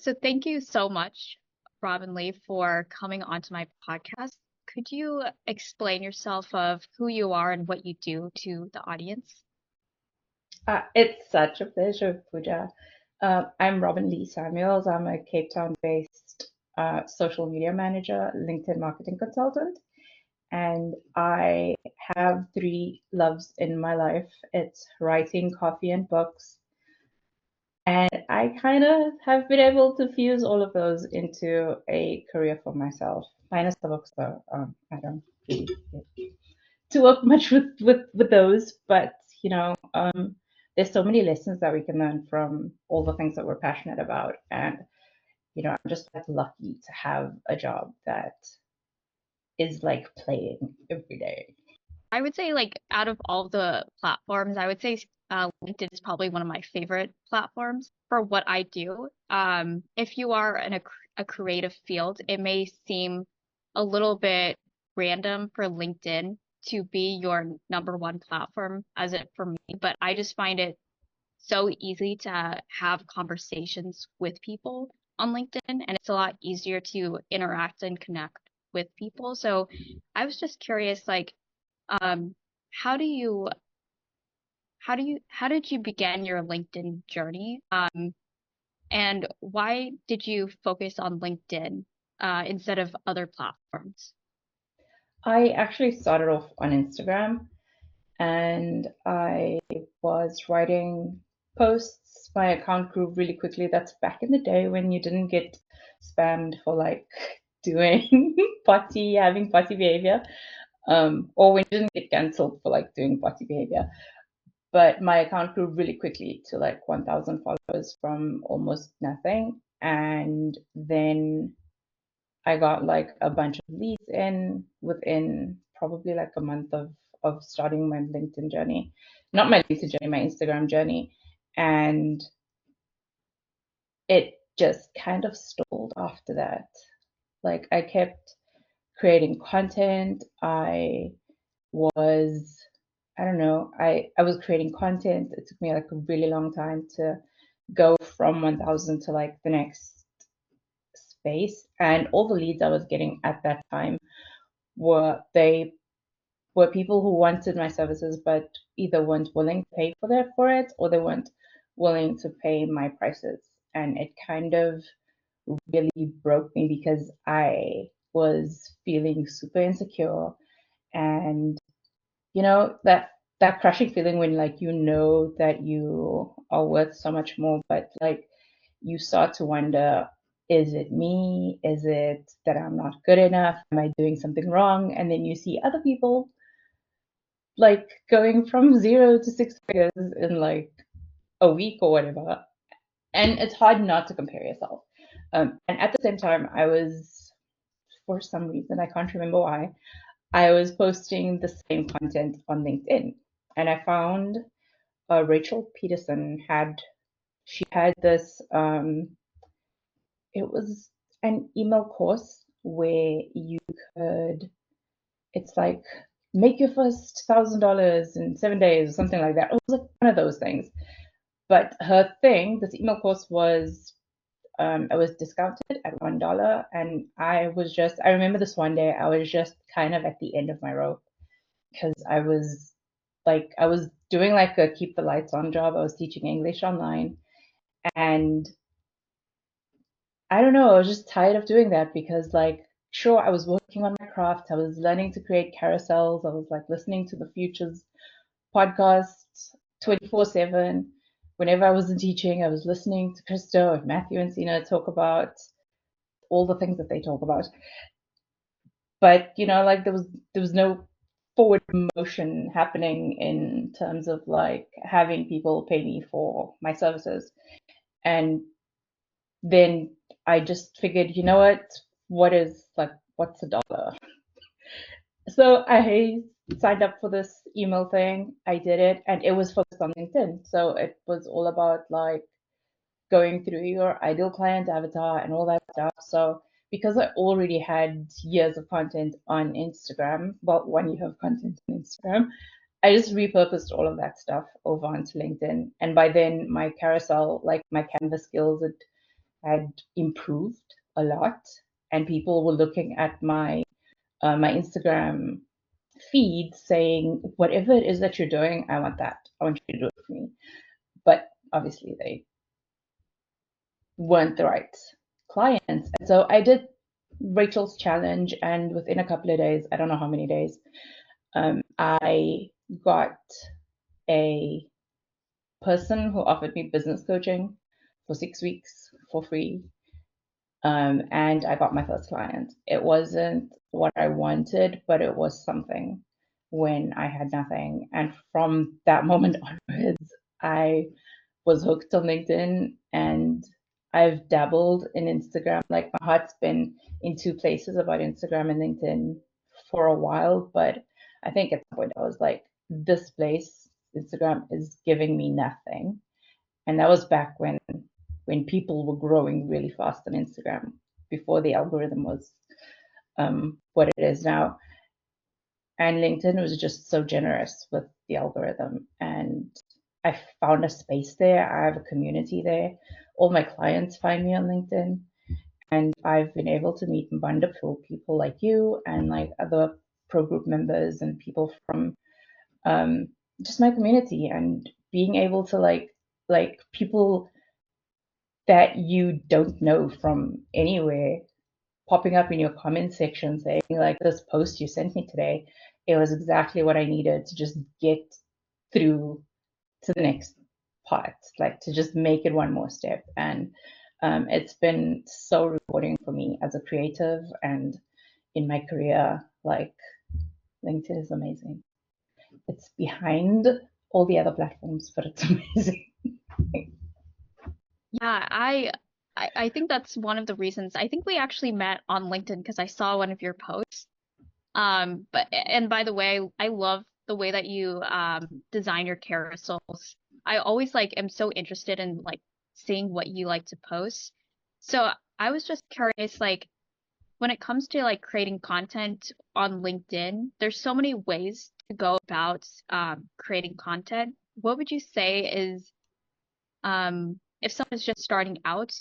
So thank you so much, Robyn-Lee, for coming onto my podcast. Could you explain yourself of who you are and what you do to the audience? It's such a pleasure, Pooja. I'm Robyn-Lee Samuels. I'm a Cape Town-based social media manager, LinkedIn marketing consultant, and I have three loves in my life. It's writing, coffee, and books. And I kind of have been able to fuse all of those into a career for myself. Minus the books, though. I don't really get to work much with those, but there's so many lessons that we can learn from all the things that we're passionate about, and I'm just like lucky to have a job that is like playing every day. I would say, like, out of all the platforms, I would say LinkedIn is probably one of my favorite platforms for what I do. If you are in a creative field, it may seem a little bit random for LinkedIn to be your number one platform as it for me, but I just find it so easy to have conversations with people on LinkedIn, and it's a lot easier to interact and connect with people. So I was just curious, like, um, how do you how did you begin your LinkedIn journey? And why did you focus on LinkedIn instead of other platforms? I actually started off on Instagram, and I was writing posts. My account grew really quickly. That's back in the day when you didn't get spammed for like doing having potty behavior, or when you didn't get cancelled for like doing potty behavior. But my account grew really quickly to like 1,000 followers from almost nothing. And then I got like a bunch of leads in within probably like a month of starting my LinkedIn journey. Not my LinkedIn journey, my Instagram journey. And it just kind of stalled after that. Like I kept creating content. Was, I don't know, I was creating content. It took me like a really long time to go from 1,000 to like the next space. And all the leads I was getting at that time were people who wanted my services but either weren't willing to pay for it, or they weren't willing to pay my prices. And it kind of really broke me because I was feeling super insecure, and that crushing feeling when like that you are worth so much more, but like you start to wonder, is it me? Is it that I'm not good enough? Am I doing something wrong? And then you see other people like going from 0 to 6 figures in like a week or whatever. And it's hard not to compare yourself. And at the same time, I was, for some reason, I can't remember why, I was posting the same content on LinkedIn. And I found Rachel Peterson had this, it was an email course where you could, it's like, make your first $1,000 in 7 days or something like that. It was like one of those things. But her thing, this email course was, it was discounted at $1. And I remember this one day, I was just kind of at the end of my rope because I was doing like a keep the lights on job. I was teaching English online, and I don't know, I was just tired of doing that because like sure, I was working on my craft, I was learning to create carousels, I was like listening to the Futures podcasts 24/7. Whenever I wasn't teaching, I was listening to Christo and Matthew and Sina talk about all the things that they talk about. But like there was no forward motion happening in terms of like having people pay me for my services. And then I just figured, you know what's a dollar? So I signed up for this email thing. I did it, and it was focused on LinkedIn. So it was all about like going through your ideal client avatar and all that stuff. So because I already had years of content on Instagram, well, 1 year of content on Instagram, I just repurposed all of that stuff over onto LinkedIn. And by then my carousel, like my Canvas skills, had had improved a lot, and people were looking at my Instagram feed saying, whatever it is that you're doing, I want that. I want you to do it for me. But obviously, they weren't the right clients. And so I did Rachel's challenge, and within a couple of days, I don't know how many days, I got a person who offered me business coaching for 6 weeks for free. And I got my first client. It wasn't what I wanted, but it was something when I had nothing. And from that moment onwards, I was hooked on LinkedIn, and I've dabbled in Instagram. Like, my heart's been in two places about Instagram and LinkedIn for a while, but I think at some point I was like, this place, Instagram, is giving me nothing. And that was back when people were growing really fast on Instagram, before the algorithm was what it is now. And LinkedIn was just so generous with the algorithm. And I found a space there. I have a community there. All my clients find me on LinkedIn. And I've been able to meet wonderful people like you and like other pro group members and people from um, just my community, and being able to like people that you don't know from anywhere popping up in your comment section saying, like, this post you sent me today, it was exactly what I needed to just get through to the next part, like to just make it one more step. And it's been so rewarding for me as a creative and in my career. Like, LinkedIn is amazing. It's behind all the other platforms, but it's amazing. Yeah, I think that's one of the reasons. I think we actually met on LinkedIn because I saw one of your posts. But and by the way, I love the way that you design your carousels. I always like am so interested in like seeing what you like to post. So I was just curious, like when it comes to like creating content on LinkedIn, there's so many ways to go about creating content. What would you say is if someone's just starting out,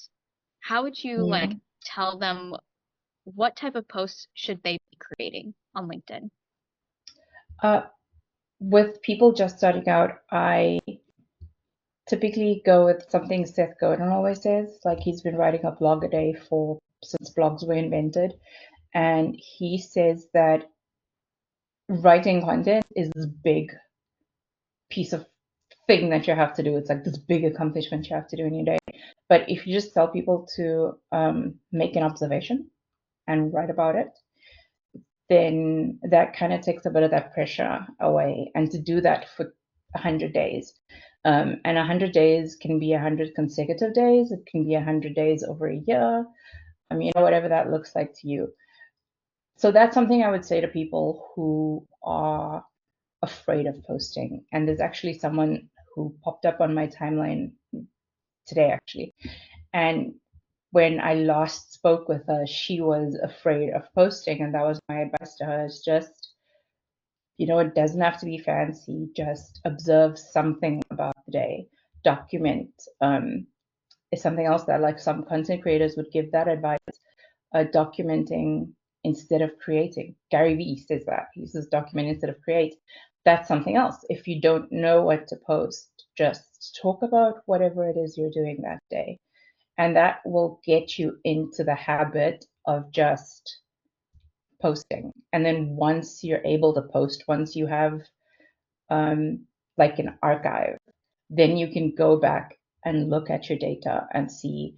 how would you like Yeah. tell them what type of posts should they be creating on LinkedIn? Uh, with people just starting out, I typically go with something Seth Godin always says. Like, he's been writing a blog a day for since blogs were invented, and he says that writing content is this big piece of thing that you have to do. It's like this big accomplishment you have to do in your day. But if you just tell people to make an observation and write about it, then that kind of takes a bit of that pressure away. And to do that for 100 days. And 100 days can be 100 consecutive days. It can be 100 days over a year. Whatever that looks like to you. So that's something I would say to people who are afraid of posting. And there's actually someone who popped up on my timeline today, actually. And when I last spoke with her, she was afraid of posting. And that was my advice to her, is just, it doesn't have to be fancy. Just observe something about the day. Document is something else that, like, some content creators would give that advice. Documenting instead of creating. Gary Vee says that. He says document instead of create. That's something else. If you don't know what to post, just talk about whatever it is you're doing that day. And that will get you into the habit of just posting. And then once you're able to post, once you have like an archive, then you can go back and look at your data and see,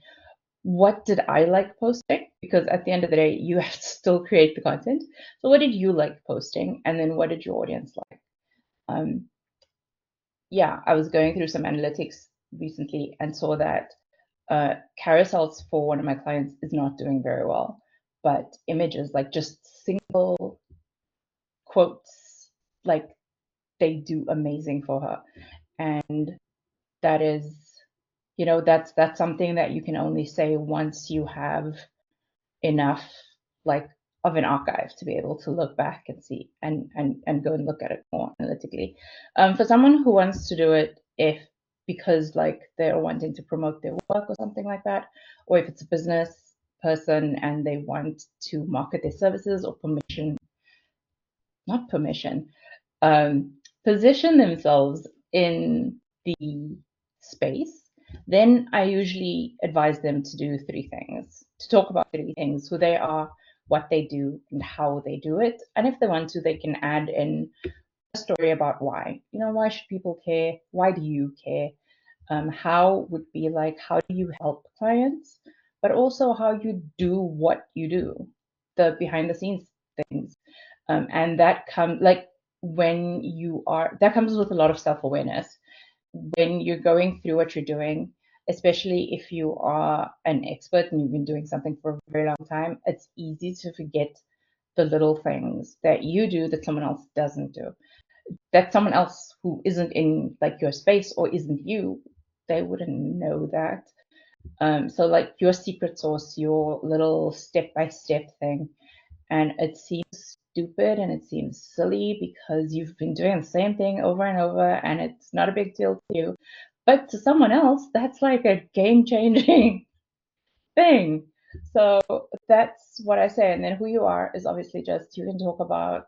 what did I like posting? Because at the end of the day, you have to still create the content. So what did you like posting? And then what did your audience like? Um, yeah, I was going through some analytics recently and saw that carousels for one of my clients is not doing very well, but images, like just single quotes, like, they do amazing for her. And that is, that's something that you can only say once you have enough, like, of an archive to be able to look back and see and go and look at it more analytically. For someone who wants to do it, if because like they're wanting to promote their work or something like that, or if it's a business person and they want to market their services or not permission, position themselves in the space, then I usually advise them to do three things, to talk about three things: who they are, what they do, and how they do it. And if they want to, they can add in a story about why. You know, why should people care? Why do you care? How would be like, how do you help clients? But also how you do what you do, the behind the scenes things. And that comes like when you are, that comes with a lot of self awareness. When you're going through what you're doing, especially if you are an expert and you've been doing something for a very long time, it's easy to forget the little things that you do that someone else doesn't do, that someone else who isn't in like your space or isn't you, they wouldn't know that. So like your secret sauce, your little step by step thing, and it seems stupid and it seems silly because you've been doing the same thing over and over and it's not a big deal to you, but to someone else that's like a game changing thing. So that's what I say. And then who you are is obviously just, you can talk about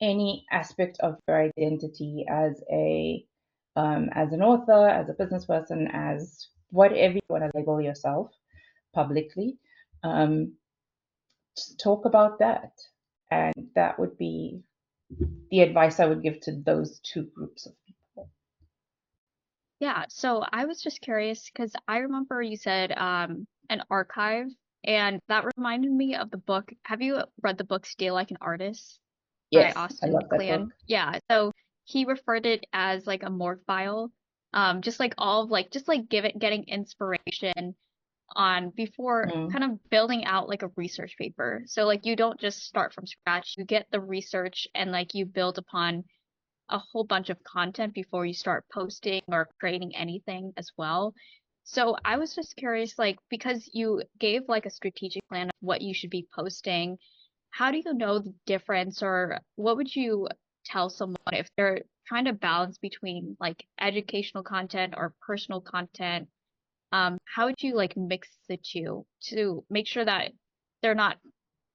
any aspect of your identity as an author, as a business person, as whatever you want to label yourself publicly. Um, just talk about that, and that would be the advice I would give to those two groups of people. Yeah, so I was just curious because I remember you said an archive, and that reminded me of the book. Have you read the book Steal Like an Artist by Yes, I Austin love that book. Kleon? Yeah, so he referred it as like a morph file. Just like all of like just like getting inspiration on before Mm, kind of building out like a research paper. So like you don't just start from scratch, you get the research and like you build upon a whole bunch of content before you start posting or creating anything as well. So I was just curious, like, because you gave like a strategic plan of what you should be posting, how do you know the difference, or what would you tell someone if they're trying to balance between like educational content or personal content? How would you like mix the two to make sure that they're not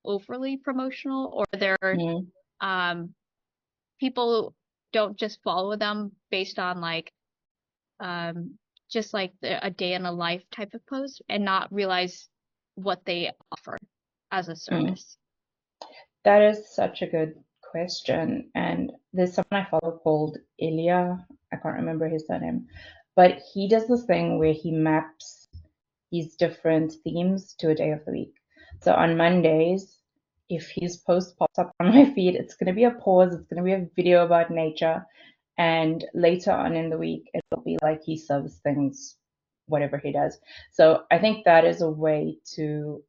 overly promotional or they're mm, um people don't just follow them based on like um just like a day in a life type of post and not realize what they offer as a mm. service. That is such a good question. And there's someone I follow called Ilya. I can't remember his surname, but he does this thing where he maps these different themes to a day of the week. So on Mondays, if his post pops up on my feed, it's going to be a pause, it's going to be a video about nature. And later on in the week, it'll be like he serves things, whatever he does. So I think that is a way to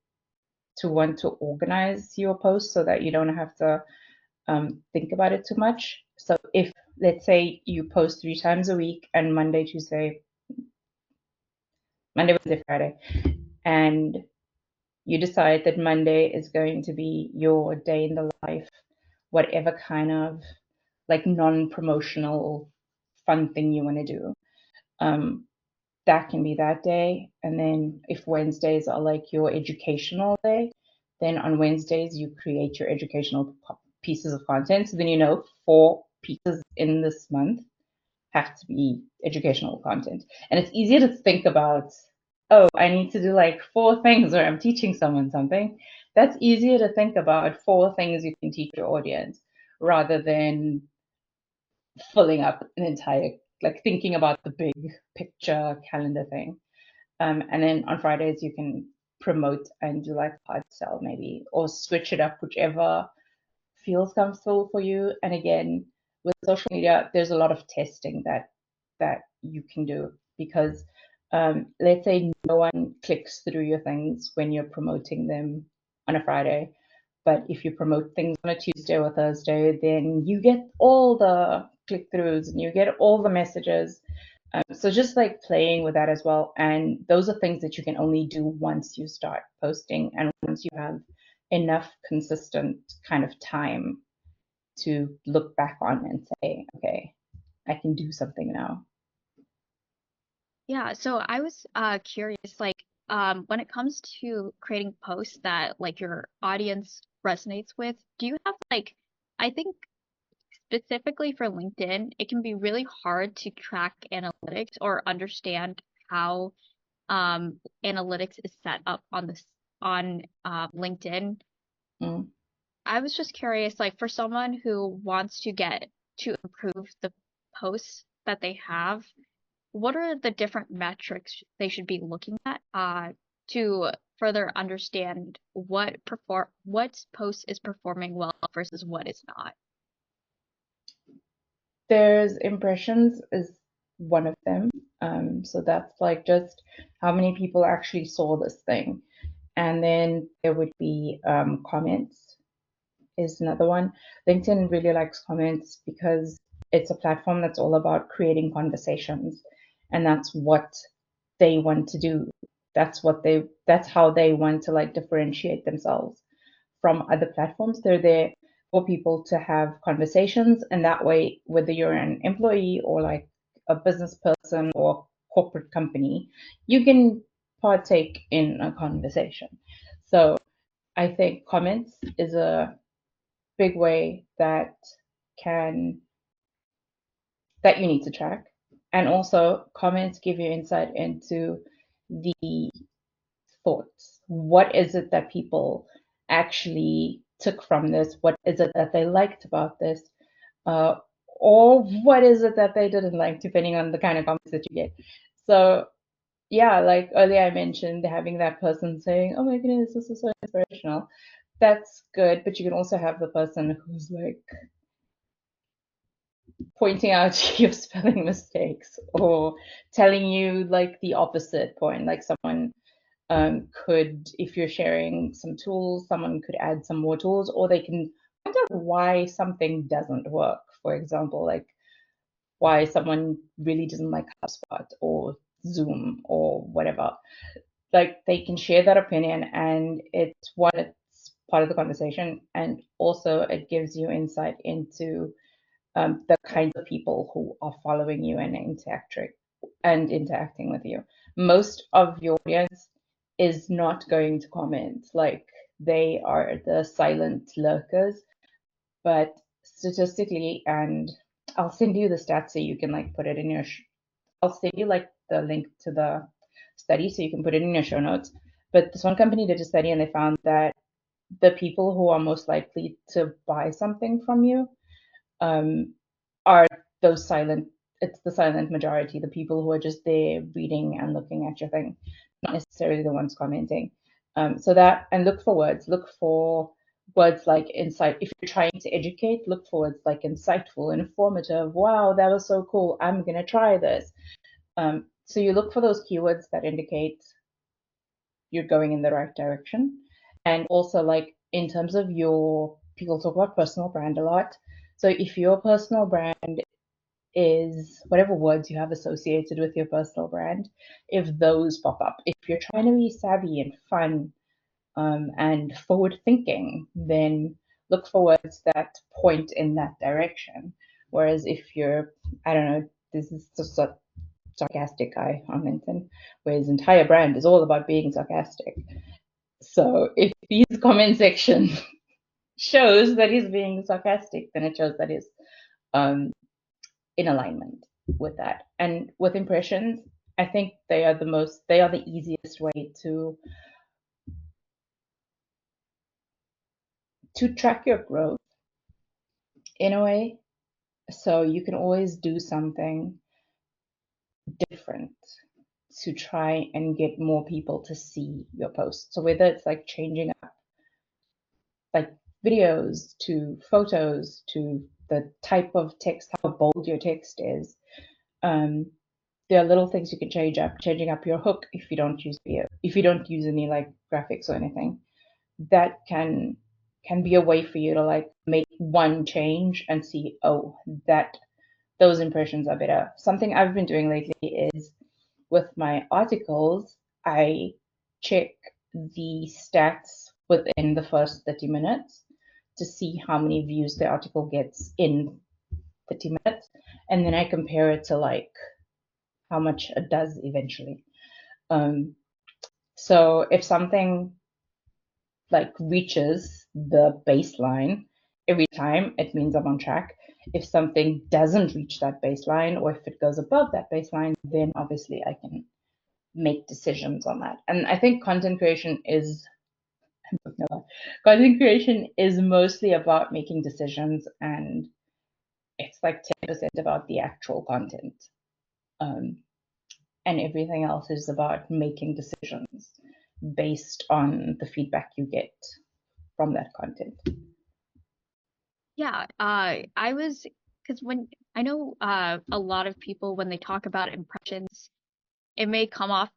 want to organize your post so that you don't have to think about it too much. So if, let's say, you post 3 times a week and Monday, Wednesday, Friday, and you decide that Monday is going to be your day in the life, whatever kind of like non-promotional fun thing you want to do. Um, that can be that day. And then if Wednesdays are like your educational day, then on Wednesdays you create your educational pieces of content. So then you know 4 pieces in this month have to be educational content. And it's easier to think about, oh, I need to do like 4 things or I'm teaching someone something. That's easier to think about 4 things you can teach your audience rather than filling up an entire, like thinking about the big picture calendar thing. And then on Fridays, you can promote and do like hard sell maybe, or switch it up, whichever feels comfortable for you. And again, with social media, there's a lot of testing that you can do because let's say no one clicks through your things when you're promoting them on a Friday, but if you promote things on a Tuesday or Thursday, then you get all the click throughs and you get all the messages. So just like playing with that as well. And those are things that you can only do once you start posting and once you have enough consistent kind of time to look back on and say, okay, I can do something now. Yeah, so I was curious, like, when it comes to creating posts that like your audience resonates with, do you have like, I think specifically for LinkedIn, it can be really hard to track analytics or understand how analytics is set up on this on LinkedIn. Mm. I was just curious, like for someone who wants to get to improve the posts that they have, what are the different metrics they should be looking at to further understand what post is performing well versus what is not? There's impressions is one of them. So that's like just how many people actually saw this thing. And then there would be comments is another one. LinkedIn really likes comments because it's a platform that's all about creating conversations, and that's what they want to do. That's how they want to like differentiate themselves from other platforms. They're there for people to have conversations, and that way, whether you're an employee or like a business person or corporate company, you can partake in a conversation. So I think comments is a big way can that you need to track. And also comments give you insight into the thoughts. What is it that people actually took from this? What is it that they liked about this? Uh, or what is it that they didn't like, depending on the kind of comments that you get. So yeah, like earlier I mentioned having that person saying, "Oh my goodness, this is so inspirational." That's good, but you can also have the person who's like pointing out your spelling mistakes or telling you like the opposite point. Like someone could, if you're sharing some tools, someone could add some more tools, or they can find out why something doesn't work. For example, like why someone really doesn't like HubSpot or Zoom or whatever. Like they can share that opinion, and it's part of the conversation, and also it gives you insight into the kinds of people who are following you and interacting with you. Most of your audience is not going to comment. Like they are the silent lurkers, but statistically, and I'll send you the stats so you can like put it in your. I'll send you like the link to the study so you can put it in your show notes. But this one company did a study and they found that the people who are most likely to buy something from you um, are those silent, it's the silent majority, the people who are just there reading and looking at your thing, not necessarily the ones commenting. So that, and look for words like insight. If you're trying to educate, look for words like insightful, informative, wow, that was so cool, I'm going to try this. So you look for those keywords that indicate you're going in the right direction. And also, like in terms of people talk about personal brand a lot. So if your personal brand is whatever words you have associated with your personal brand, if those pop up, if you're trying to be savvy and fun and forward thinking, then look for words that point in that direction. Whereas if you're, I don't know, this is just a sarcastic guy on LinkedIn, where his entire brand is all about being sarcastic. So if his comment section shows that he's being sarcastic, then it shows that he's um, in alignment with that. And with impressions, I think they are the easiest way to track your growth in a way. So you can always do something different to try and get more people to see your post. So whether it's like changing up like videos to photos to the type of text, how bold your text is, um, there are little things you can change up, changing up your hook if you don't use video, if you don't use any like graphics or anything. That can be a way for you to like make one change and see, oh, that those impressions are better. Something I've been doing lately is with my articles, I check the stats within the first 30 minutes to see how many views the article gets in 30 minutes. And then I compare it to like how much it does eventually. Um, so if something like reaches the baseline every time, it means I'm on track. If something doesn't reach that baseline, or if it goes above that baseline, then obviously I can make decisions on that. And I think content creation is mostly about making decisions, and it's like 10% about the actual content. Um, and everything else is about making decisions based on the feedback you get from that content. Yeah, I was because when I know a lot of people when they talk about impressions, it may come off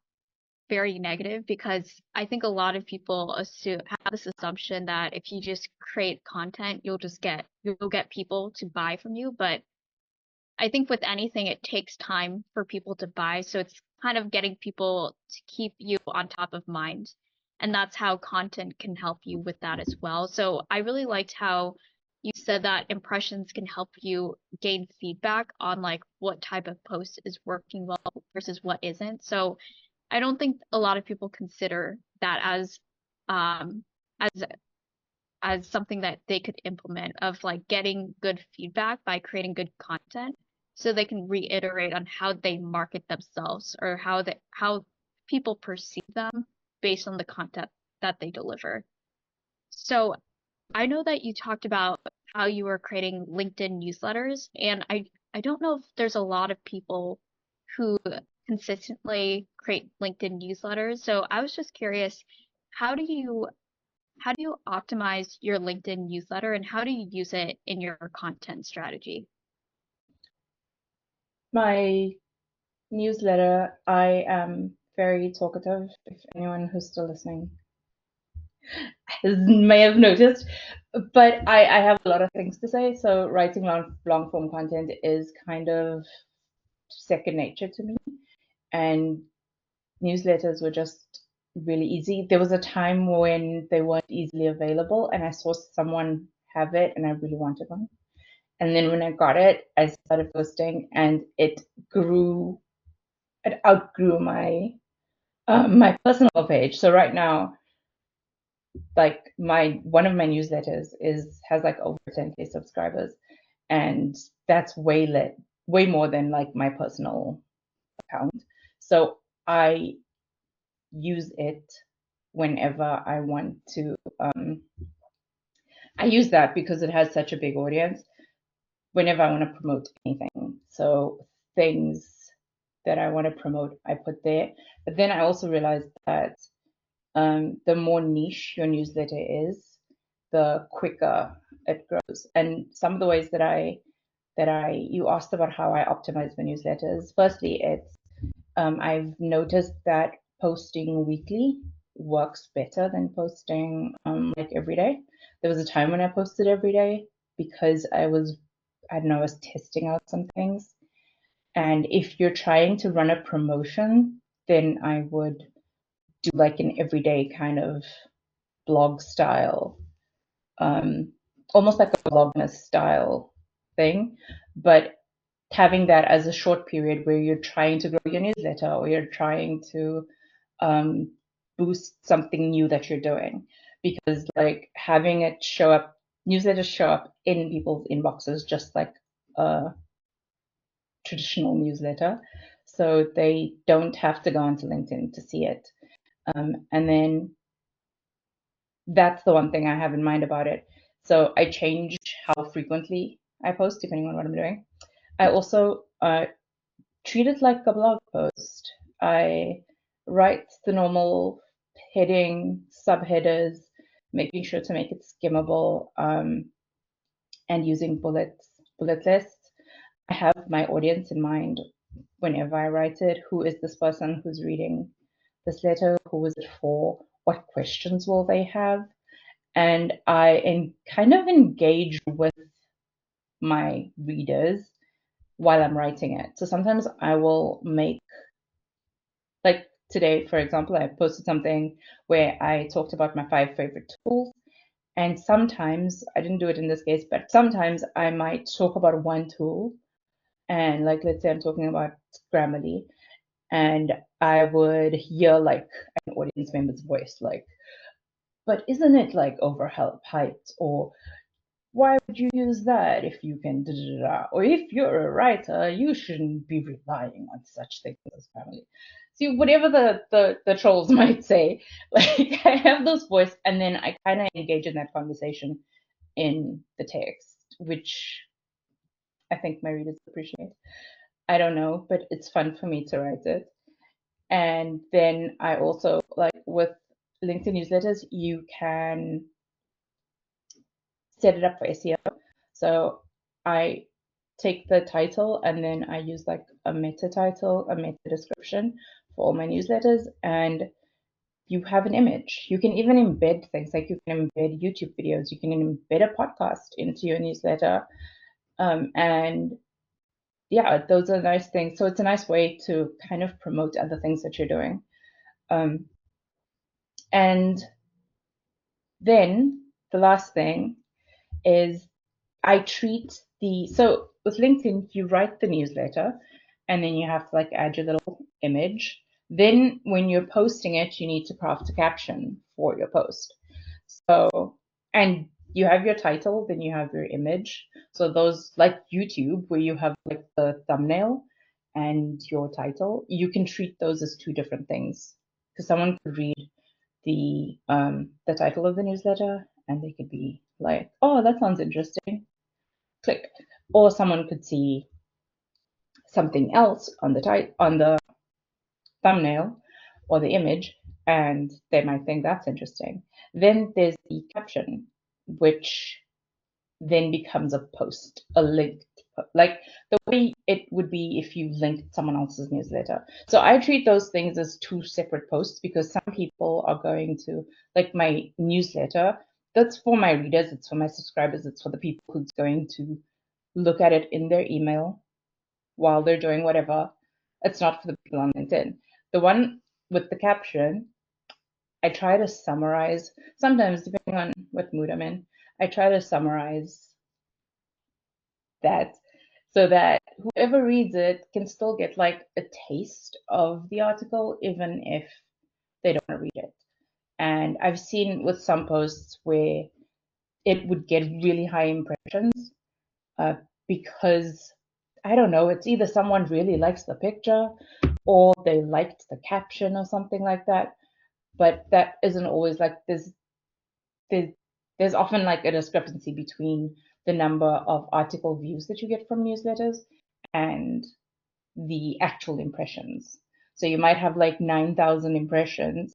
very negative because I think a lot of people have this assumption that if you just create content, you'll get people to buy from you. But I think with anything, it takes time for people to buy. So it's kind of getting people to keep you on top of mind. And that's how content can help you with that as well. So I really liked how you said that impressions can help you gain feedback on like what type of post is working well versus what isn't. So I don't think a lot of people consider that um as as something that they could implement of like getting good feedback by creating good content so they can reiterate on how they market themselves or how people perceive them based on the content that they deliver. So I know that you talked about how you were creating LinkedIn newsletters, and I don't know if there's a lot of people who consistently create LinkedIn newsletters. So I was just curious, how do you how do you optimize your LinkedIn newsletter and how do you use it in your content strategy? My newsletter, I am very talkative, if anyone who's still listening may have noticed, but I have a lot of things to say. So writing long form content is kind of second nature to me, and newsletters were just really easy. There was a time when they weren't easily available, and I saw someone have it, and I really wanted one. And then when I got it, I started posting, and it outgrew my personal page. So right now, like my one of my newsletters is has like over 10K subscribers, and that's way more than like my personal account. So I use it whenever I want to. I use that because it has such a big audience. Whenever I want to promote anything, so things that I want to promote, I put there. But then I also realized that the more niche your newsletter is, the quicker it grows. And some of the ways that I you asked about how I optimize my newsletters. Firstly, it's I've noticed that posting weekly works better than posting like every day. There was a time when I posted every day because I don't know, I was testing out some things. And if you're trying to run a promotion, then I would do like an everyday kind of blog style, um, almost like a Vlogmas style thing. But having that as a short period where you're trying to grow your newsletter or you're trying to um, boost something new that you're doing. Because like having it show up, newsletters show up in people's inboxes just like a traditional newsletter. So they don't have to go onto LinkedIn to see it. And then that's the one thing I have in mind about it. So I changed how frequently I post depending on what I'm doing. I also treat it like a blog post. I write the normal heading, subheaders, making sure to make it skimmable, and using bullet lists. I have my audience in mind whenever I write it. Who is this person who's reading this letter? Who is it for? What questions will they have? And kind of engage with my readers while I'm writing it. So sometimes I will make, like today, for example, I posted something where I talked about my 5 favorite tools. And sometimes, I didn't do it in this case, but sometimes I might talk about one tool. And like, let's say I'm talking about Grammarly. and I would hear like an audience member's voice, like, but isn't it like overhyped? Or why would you use that if you can da, da, da, da? Or if you're a writer, you shouldn't be relying on such things as family. See, whatever the trolls might say, like I have those voice, and then I kind of engage in that conversation in the text, which I think my readers appreciate. I don't know, but it's fun for me to write it. And then I also like with LinkedIn newsletters, you can set it up for SEO. So I take the title and then I use like a meta title, a meta description for all my newsletters, and you have an image. You can even embed things like you can embed YouTube videos, you can embed a podcast into your newsletter. And yeah, those are nice things. So it's a nice way to kind of promote other things that you're doing. Um, and then the last thing is I treat so with LinkedIn, you write the newsletter and then you have to like add your little image. Then when you're posting it, you need to craft a caption for your post. So, and you have your title, then you have your image. So those like YouTube where you have like the thumbnail and your title, you can treat those as two different things. Because someone could read the title of the newsletter and they could be like, oh, that sounds interesting, click. Or someone could see something else on the thumbnail or the image, and they might think that's interesting. Then there's the caption, which then becomes a post, a link, like the way it would be if you linked someone else's newsletter. So I treat those things as two separate posts because some people are going to like my newsletter. That's for my readers, it's for my subscribers, it's for the people who's going to look at it in their email while they're doing whatever. It's not for the people on LinkedIn. The one with the caption, I try to summarize, sometimes depending on what mood I'm in, I try to summarize that so that whoever reads it can still get like a taste of the article, even if they don't want to read it. And I've seen with some posts where it would get really high impressions uh, because I don't know, it's either someone really likes the picture or they liked the caption or something like that. But that isn't always like there's there's often like a discrepancy between the number of article views that you get from newsletters and the actual impressions. So you might have like 9,000 impressions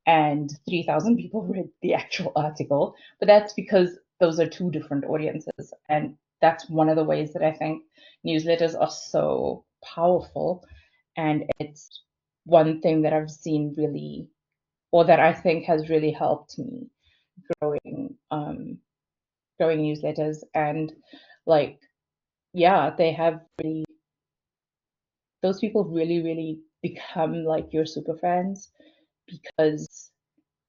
and 3,000 people read the actual article, but that's because those are two different audiences. And that's one of the ways that I think newsletters are so powerful. And it's one thing that I've seen really, or that I think has really helped me growing, growing newsletters. And like, yeah, they have really, those people really become like your super fans because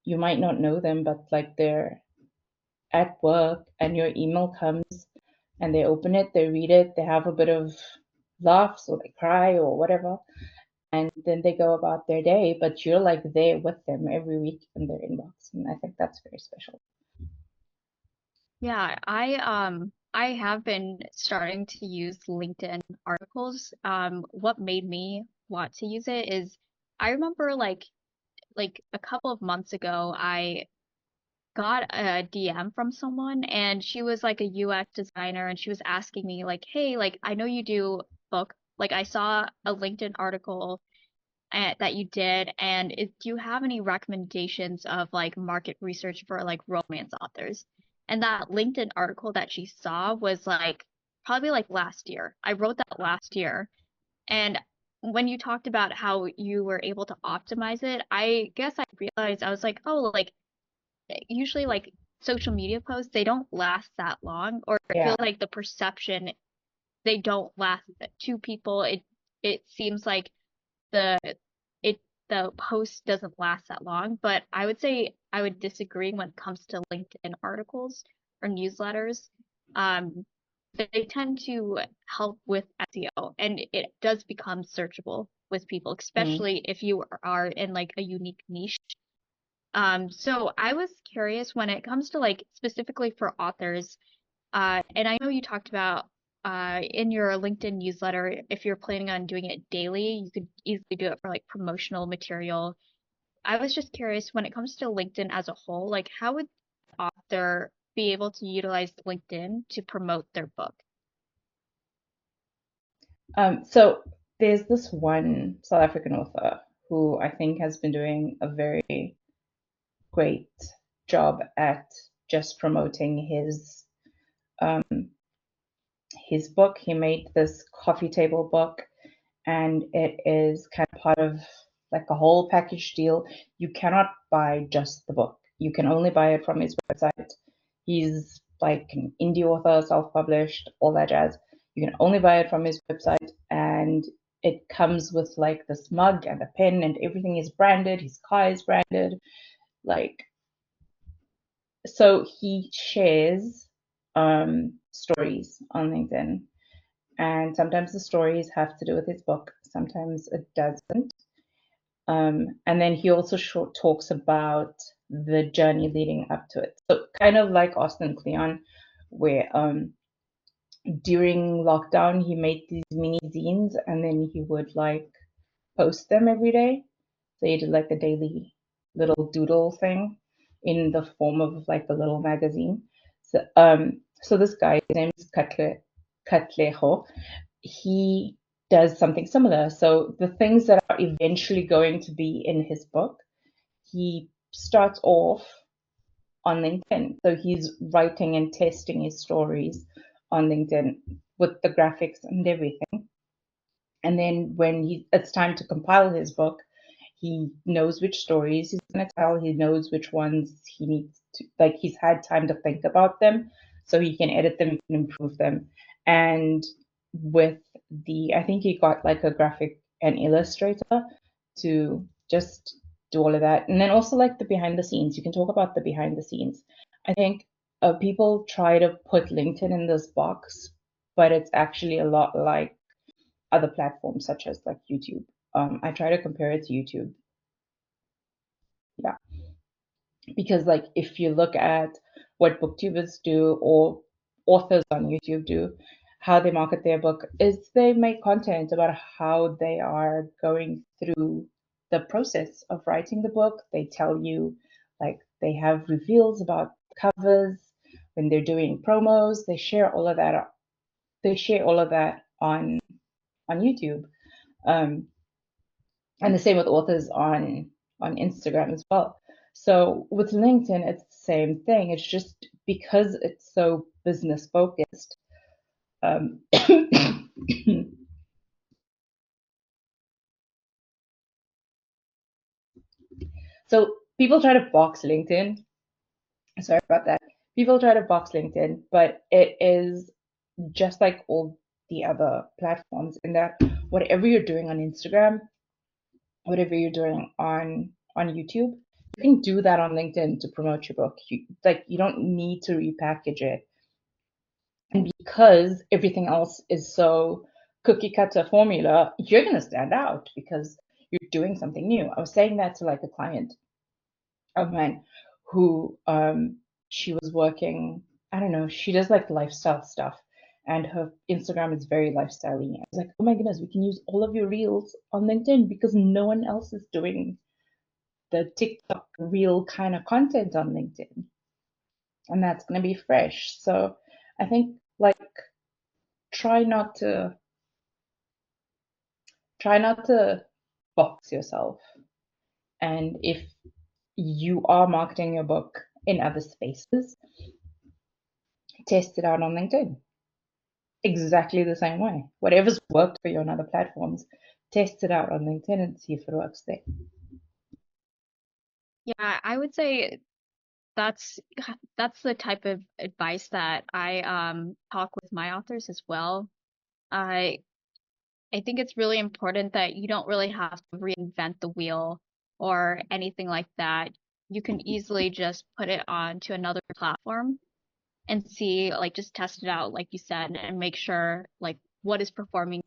you might not know them, but like they're at work and your email comes and they open it, they read it, they have a bit of laughs or they cry or whatever, and then they go about their day, but you're like there with them every week in their inbox. And I think that's very special. Yeah, I have been starting to use LinkedIn articles. What made me want to use it is I remember like a couple of months ago, I got a DM from someone and she was like a UX designer and she was asking me like, "Hey, like I know you do book, like I saw a LinkedIn article that you did, and do you have any recommendations of like market research for like romance authors?" And that LinkedIn article that she saw was like probably like last year. I wrote that last year. And when you talked about how you were able to optimize it, I guess I realized I was like, oh, like usually like social media posts, they don't last that long, or I Yeah, feel like the perception they don't last to people. It seems like the it the post doesn't last that long, but I would say I would disagree when it comes to LinkedIn articles or newsletters. Um, they tend to help with SEO, and it does become searchable with people, Mm. especially if you are in like a unique niche. So I was curious when it comes to like specifically for authors, and I know you talked about in your LinkedIn newsletter, if you're planning on doing it daily, you could easily do it for like promotional material. I was just curious when it comes to LinkedIn as a whole, like how would the author be able to utilize LinkedIn to promote their book? So there's this one South African author who I think has been doing a very great job at just promoting um, his book. He made this coffee table book, and it is kind of part of like a whole package deal. You cannot buy just the book. You can only buy it from his website. He's like an indie author, self-published, all that jazz. You can only buy it from his website, and it comes with like this mug and a pen, and everything is branded. His car is branded. Like, so he shares stories on LinkedIn, and sometimes the stories have to do with his book, sometimes it doesn't. And then he also talks about the journey leading up to it. So kind of like Austin Kleon, where during lockdown he made these mini zines and then he would like post them every day. So he did like a daily little doodle thing in the form of like a little magazine. So this guy, his name is Katleho, he does something similar. So the things that are eventually going to be in his book, he starts off on LinkedIn. So he's writing and testing his stories on LinkedIn with the graphics and everything. And then when it's time to compile his book, he knows which stories he's going to tell. He knows which ones he needs to, like, he's had time to think about them so he can edit them and improve them. And with I think he got like a graphic and illustrator to just do all of that. And then also like the behind the scenes. You can talk about the behind the scenes. I think people try to put LinkedIn in this box, but it's actually a lot like other platforms such as like YouTube. I try to compare it to YouTube. Yeah, because like if you look at what booktubers do or authors on YouTube do, how they market their book is they make content about how they are going through the process of writing the book. They tell you, like, they have reveals about covers when they're doing promos. They share all of that. They share all of that on YouTube. Um, and the same with authors on Instagram as well. So with LinkedIn, it's the same thing. It's just because it's so business focused. Um, so people try to box LinkedIn. Sorry about that. People try to box LinkedIn, but it is just like all the other platforms in that whatever you're doing on Instagram, whatever you're doing on YouTube, you can do that on LinkedIn to promote your book. You don't need to repackage it. And because everything else is so cookie cutter formula, you're going to stand out because you're doing something new. I was saying that to like a client of mine who she was working, I don't know, she does like lifestyle stuff and her Instagram is very lifestyle-y. I was like, oh my goodness, we can use all of your reels on LinkedIn because no one else is doing the TikTok reel kind of content on LinkedIn. And that's going to be fresh. So I think like try not to try not to box yourself. And if you are marketing your book in other spaces, test it out on LinkedIn. Exactly the same way. Whatever's worked for you on other platforms, test it out on LinkedIn and see if it works there. Yeah, I would say that's that's the type of advice that I talk with my authors as well. I I think it's really important that you don't really have to reinvent the wheel or anything like that. You can easily just put it onto another platform and see, like, just test it out, like you said, and make sure, like, what is performing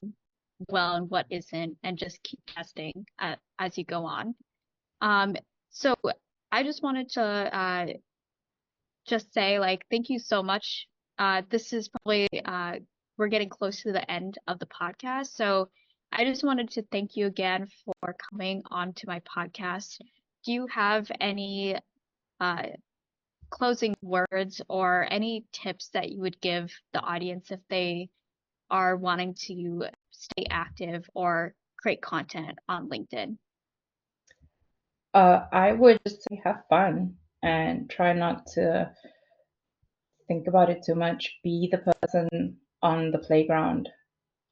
well and what isn't, and just keep testing as you go on. Um, so I just wanted to just say like thank you so much. This is probably we're getting close to the end of the podcast, so I just wanted to thank you again for coming on to my podcast. Do you have any uh, closing words or any tips that you would give the audience if they are wanting to stay active or create content on LinkedIn? I would just say have fun and try not to think about it too much. Be the person on the playground,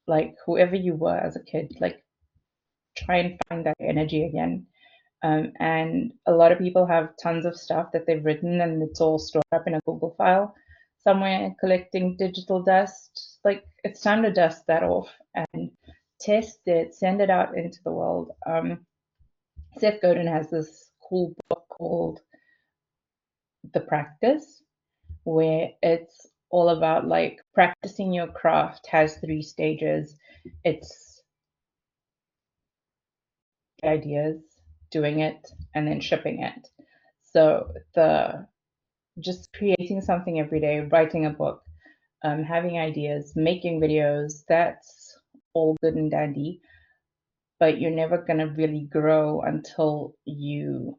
like whoever you were as a kid, like try and find that energy again. And a lot of people have tons of stuff that they've written and it's all stored up in a Google file somewhere collecting digital dust. Like it's time to dust that off and test it, send it out into the world. Seth Godin has this cool book called The Practice, where it's all about like practicing your craft has 3 stages. It's ideas, doing it, and then shipping it. So the just creating something every day, writing a book, having ideas, making videos, that's all good and dandy, but you're never going to really grow until you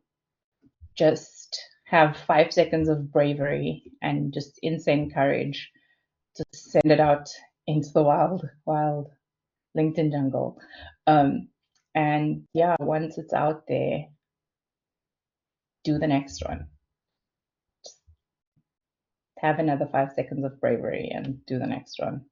just have 5 seconds of bravery and just insane courage to send it out into the wild, wild LinkedIn jungle. Um, and yeah, once it's out there, do the next one. Just have another 5 seconds of bravery and do the next one.